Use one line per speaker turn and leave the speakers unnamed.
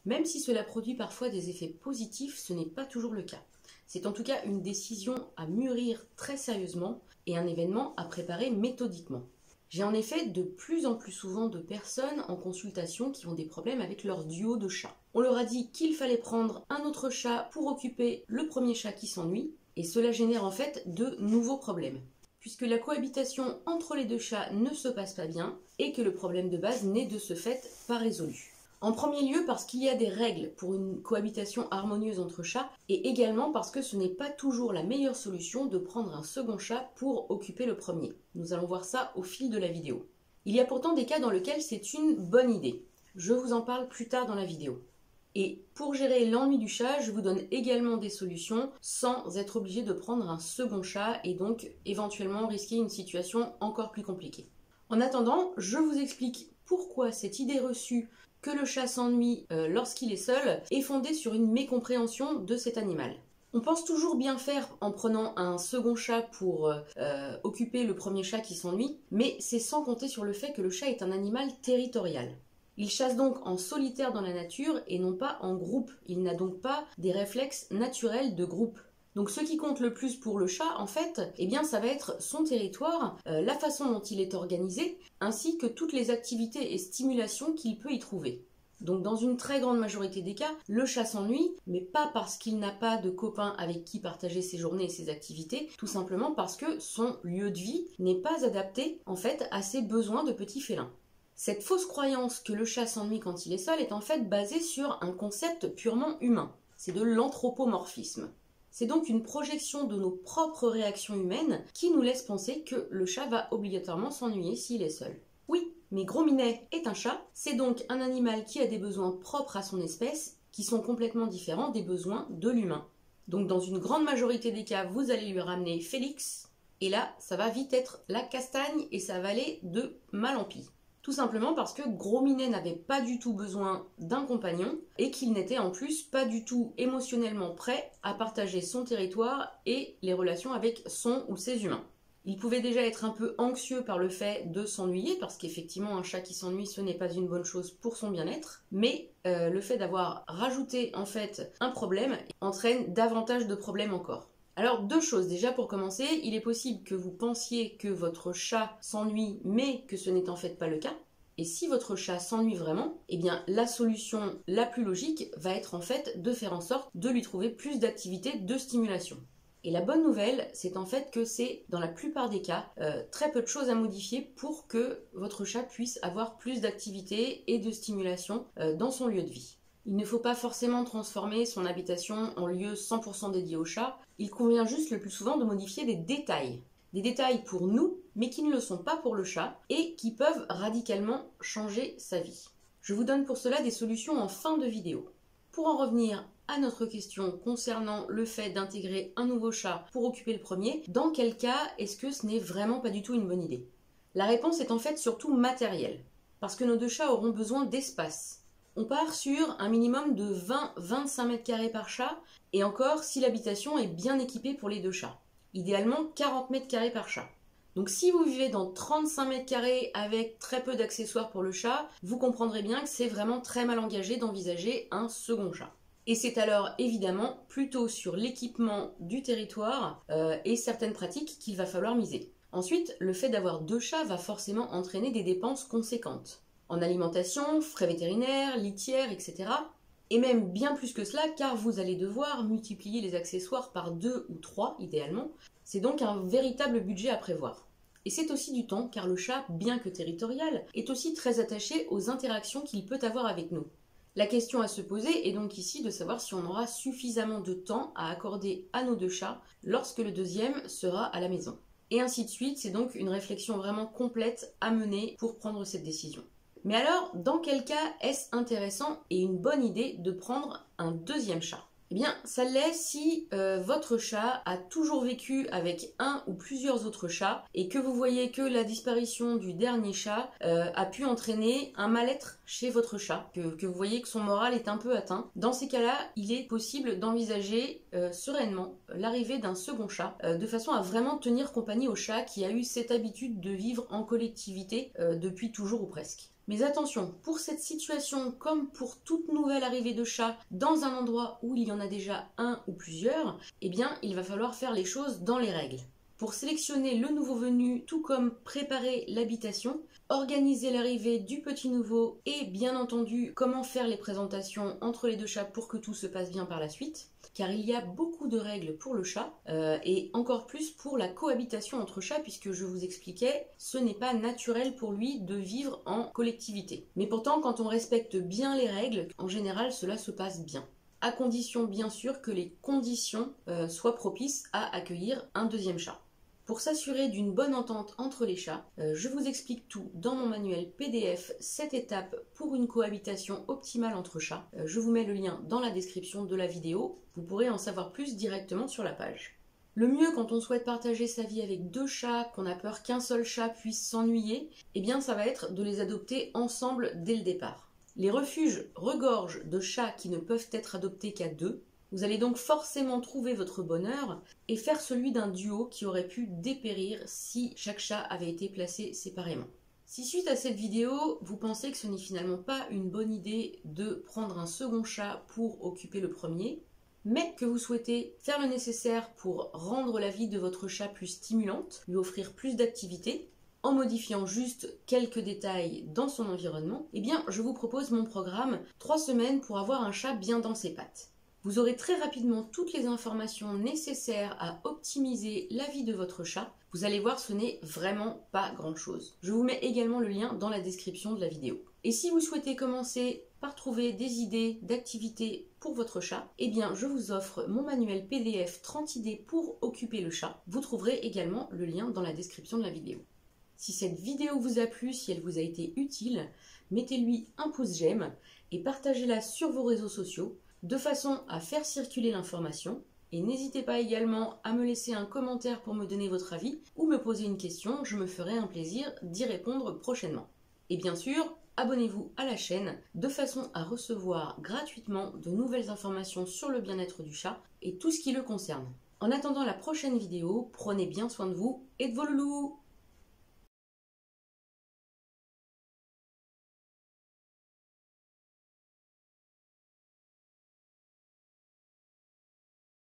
Même si cela produit parfois des effets positifs, ce n'est pas toujours le cas. C'est en tout cas une décision à mûrir très sérieusement et un événement à préparer méthodiquement. J'ai en effet de plus en plus souvent de personnes en consultation qui ont des problèmes avec leur duo de chats. On leur a dit qu'il fallait prendre un autre chat pour occuper le premier chat qui s'ennuie, et cela génère en fait de nouveaux problèmes, puisque la cohabitation entre les deux chats ne se passe pas bien et que le problème de base n'est de ce fait pas résolu. En premier lieu parce qu'il y a des règles pour une cohabitation harmonieuse entre chats et également parce que ce n'est pas toujours la meilleure solution de prendre un second chat pour occuper le premier. Nous allons voir ça au fil de la vidéo. Il y a pourtant des cas dans lesquels c'est une bonne idée. Je vous en parle plus tard dans la vidéo. Et pour gérer l'ennui du chat, je vous donne également des solutions sans être obligé de prendre un second chat et donc éventuellement risquer une situation encore plus compliquée. En attendant, je vous explique pourquoi cette idée reçue que le chat s'ennuie lorsqu'il est seul est fondée sur une mécompréhension de cet animal. On pense toujours bien faire en prenant un second chat pour occuper le premier chat qui s'ennuie, mais c'est sans compter sur le fait que le chat est un animal territorial. Il chasse donc en solitaire dans la nature et non pas en groupe. Il n'a donc pas des réflexes naturels de groupe. Donc ce qui compte le plus pour le chat, en fait, eh bien, ça va être son territoire, la façon dont il est organisé, ainsi que toutes les activités et stimulations qu'il peut y trouver. Donc dans une très grande majorité des cas, le chat s'ennuie, mais pas parce qu'il n'a pas de copains avec qui partager ses journées et ses activités, tout simplement parce que son lieu de vie n'est pas adapté, en fait, à ses besoins de petit félin. Cette fausse croyance que le chat s'ennuie quand il est seul est en fait basée sur un concept purement humain. C'est de l'anthropomorphisme. C'est donc une projection de nos propres réactions humaines qui nous laisse penser que le chat va obligatoirement s'ennuyer s'il est seul. Oui, mais Gros Minet est un chat, c'est donc un animal qui a des besoins propres à son espèce qui sont complètement différents des besoins de l'humain. Donc dans une grande majorité des cas, vous allez lui ramener Félix, et là, ça va vite être la castagne et ça va aller de mal en pis. Tout simplement parce que Gros Minet n'avait pas du tout besoin d'un compagnon et qu'il n'était en plus pas du tout émotionnellement prêt à partager son territoire et les relations avec son ou ses humains. Il pouvait déjà être un peu anxieux par le fait de s'ennuyer, parce qu'effectivement un chat qui s'ennuie ce n'est pas une bonne chose pour son bien-être, mais le fait d'avoir rajouté en fait un problème entraîne davantage de problèmes encore. Alors deux choses, déjà pour commencer, il est possible que vous pensiez que votre chat s'ennuie mais que ce n'est en fait pas le cas. Et si votre chat s'ennuie vraiment, eh bien la solution la plus logique va être en fait de faire en sorte de lui trouver plus d'activités de stimulation. Et la bonne nouvelle, c'est en fait que c'est dans la plupart des cas très peu de choses à modifier pour que votre chat puisse avoir plus d'activités et de stimulation dans son lieu de vie. Il ne faut pas forcément transformer son habitation en lieu 100% dédié au chat, il convient juste le plus souvent de modifier des détails. Des détails pour nous, mais qui ne le sont pas pour le chat, et qui peuvent radicalement changer sa vie. Je vous donne pour cela des solutions en fin de vidéo. Pour en revenir à notre question concernant le fait d'intégrer un nouveau chat pour occuper le premier, dans quel cas est-ce que ce n'est vraiment pas du tout une bonne idée? La réponse est en fait surtout matérielle, parce que nos deux chats auront besoin d'espace. On part sur un minimum de 20-25 mètres carrés par chat, et encore si l'habitation est bien équipée pour les deux chats. Idéalement 40 mètres carrés par chat. Donc si vous vivez dans 35 mètres carrés avec très peu d'accessoires pour le chat, vous comprendrez bien que c'est vraiment très mal engagé d'envisager un second chat. Et c'est alors évidemment plutôt sur l'équipement du territoire et certaines pratiques qu'il va falloir miser. Ensuite, le fait d'avoir deux chats va forcément entraîner des dépenses conséquentes. En alimentation, frais vétérinaires, litière, etc. Et même bien plus que cela, car vous allez devoir multiplier les accessoires par 2 ou 3 idéalement. C'est donc un véritable budget à prévoir. Et c'est aussi du temps, car le chat, bien que territorial, est aussi très attaché aux interactions qu'il peut avoir avec nous. La question à se poser est donc ici de savoir si on aura suffisamment de temps à accorder à nos deux chats lorsque le deuxième sera à la maison. Et ainsi de suite, c'est donc une réflexion vraiment complète à mener pour prendre cette décision. Mais alors, dans quel cas est-ce intéressant et une bonne idée de prendre un deuxième chat? Eh bien, ça l'est si votre chat a toujours vécu avec un ou plusieurs autres chats et que vous voyez que la disparition du dernier chat a pu entraîner un mal-être chez votre chat, que vous voyez que son moral est un peu atteint. Dans ces cas-là, il est possible d'envisager sereinement l'arrivée d'un second chat de façon à vraiment tenir compagnie au chat qui a eu cette habitude de vivre en collectivité depuis toujours ou presque. Mais attention, pour cette situation, comme pour toute nouvelle arrivée de chat dans un endroit où il y en a déjà un ou plusieurs, eh bien, il va falloir faire les choses dans les règles. Pour sélectionner le nouveau venu, tout comme préparer l'habitation, organiser l'arrivée du petit nouveau et bien entendu comment faire les présentations entre les deux chats pour que tout se passe bien par la suite, car il y a beaucoup de règles pour le chat et encore plus pour la cohabitation entre chats, puisque je vous expliquais, ce n'est pas naturel pour lui de vivre en collectivité. Mais pourtant, quand on respecte bien les règles, en général cela se passe bien, à condition bien sûr que les conditions soient propices à accueillir un deuxième chat. Pour s'assurer d'une bonne entente entre les chats, je vous explique tout dans mon manuel PDF 7 étapes pour une cohabitation optimale entre chats. Je vous mets le lien dans la description de la vidéo, vous pourrez en savoir plus directement sur la page. Le mieux quand on souhaite partager sa vie avec deux chats, qu'on a peur qu'un seul chat puisse s'ennuyer, eh bien ça va être de les adopter ensemble dès le départ. Les refuges regorgent de chats qui ne peuvent être adoptés qu'à deux. Vous allez donc forcément trouver votre bonheur et faire celui d'un duo qui aurait pu dépérir si chaque chat avait été placé séparément. Si suite à cette vidéo, vous pensez que ce n'est finalement pas une bonne idée de prendre un second chat pour occuper le premier, mais que vous souhaitez faire le nécessaire pour rendre la vie de votre chat plus stimulante, lui offrir plus d'activités, en modifiant juste quelques détails dans son environnement, eh bien je vous propose mon programme 3 semaines pour avoir un chat bien dans ses pattes. Vous aurez très rapidement toutes les informations nécessaires à optimiser la vie de votre chat. Vous allez voir, ce n'est vraiment pas grand-chose. Je vous mets également le lien dans la description de la vidéo. Et si vous souhaitez commencer par trouver des idées d'activités pour votre chat, eh bien je vous offre mon manuel PDF 30 idées pour occuper le chat. Vous trouverez également le lien dans la description de la vidéo. Si cette vidéo vous a plu, si elle vous a été utile, mettez-lui un pouce j'aime et partagez-la sur vos réseaux sociaux, de façon à faire circuler l'information. Et n'hésitez pas également à me laisser un commentaire pour me donner votre avis ou me poser une question, je me ferai un plaisir d'y répondre prochainement. Et bien sûr, abonnez-vous à la chaîne de façon à recevoir gratuitement de nouvelles informations sur le bien-être du chat et tout ce qui le concerne. En attendant la prochaine vidéo, prenez bien soin de vous et de vos loulous!